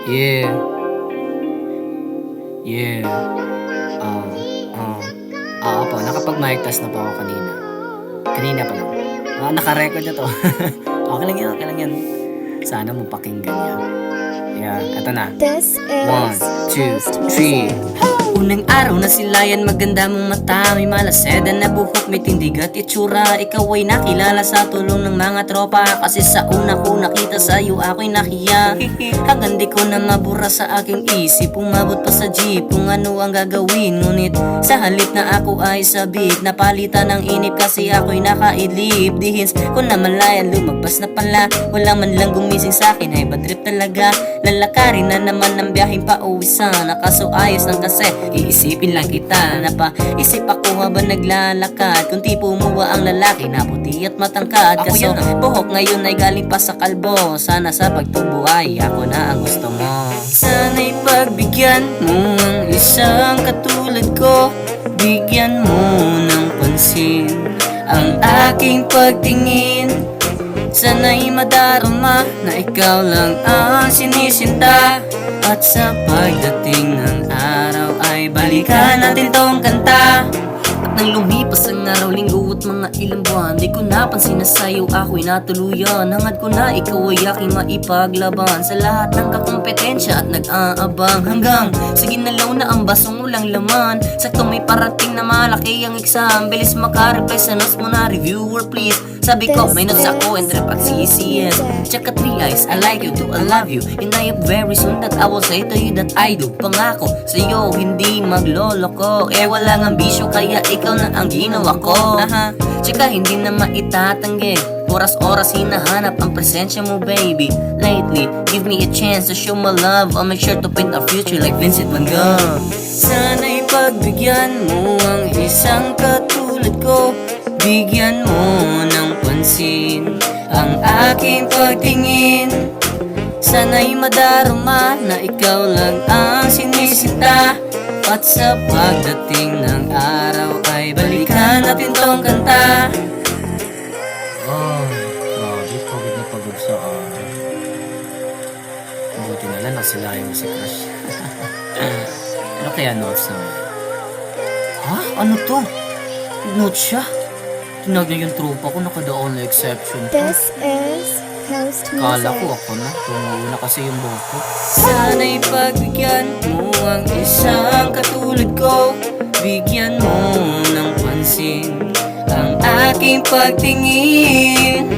Yeah, yeah. Po, nakapag-mic test na po ako kanina. Kanina pa lang. Naka-record na to. Okay lang yan, okay lang yan. Sana mo pakinggan niya. Yeah, eto na. This is 1, 2, 3. Unang araw na silayan, maganda mong mata, may malaseda na buhok, may tindig at itsura. Ikaw ay nakilala sa tulong ng mga tropa, kasi sa una ko nakita sa'yo ako'y nahiya. Hanggang di ko na mabura sa aking isip, umabot pa sa jeep kung ano ang gagawin. Ngunit sa halip na ako ay sabik, napalitan ng inip kasi ako'y nakaidlip. Dihins ko na malayan, lumagpas na pala, wala man lang gumising sa'kin, ay bad trip talaga. Lalakarin na naman ng biyaheng pauwi sana, kaso ayos lang kasi iisipin lang kita. Napaisip ako habang naglalakad, kung tipo mo ba ang lalaki na puti at matangkad. Kaso buhok ngayon ay galing pa sa kalbo, sana sa pagtubo ay ako na ang gusto mo. Sana'y pagbigyan mo ang isang katulad ko, bigyan mo ng pansin ang aking pagtingin. Sana'y madarama na ikaw lang ang sinisinta, at sa pagdating ng araw ay balikan natin tong kanta. At nang lumipas ang araw, linggo at mga ilang buwan, di ko napansin na sa'yo ako'y natuluyan. Hangad ko na ikaw ay aking maipaglaban sa lahat ng kakompetensya at nag-aabang. Hanggang sa ginalaw na ang basong ulang laman, saktong may parating na malaki ang exam. Bilis makareply sa notes mo na reviewer please. Sabi ko may notes ako and rep at CCS. Check at 3 eyes, I like you too, I love you, and I hope very soon that I will say to you that I do. Pangako sa'yo hindi magloloko, eh walang ambisyo kaya ikaw na ang ginawa ko. Tsaka hindi na maitatanggi, oras-oras hinahanap ang presensya mo baby. Lately, give me a chance to show my love, I'll make sure to paint our future like Vincent Van Gogh. Sana'y pagbigyan mo ang isang katulad ko, bigyan mo ng pansin ang aking pagtingin. Sana'y madarama na ikaw lang ang sinisinta, at sa pagdating ng araw ay balikan natin tong kanta. Oh, grabe, pagod na pagod sa araw. Buti na lang nasilayan mo si Crush. Ano kaya notes na? Ha? Ano to? Notes siya? Tinag niya yung tropa ko, nakadaon na exception ko. This is Coast Kala ko Music. ako na, tumulo na kasi yung buhok ko. Sana'y pagbigyan mo ang isang katulad ko, bigyan mo ng pansin ang aking pagtingin.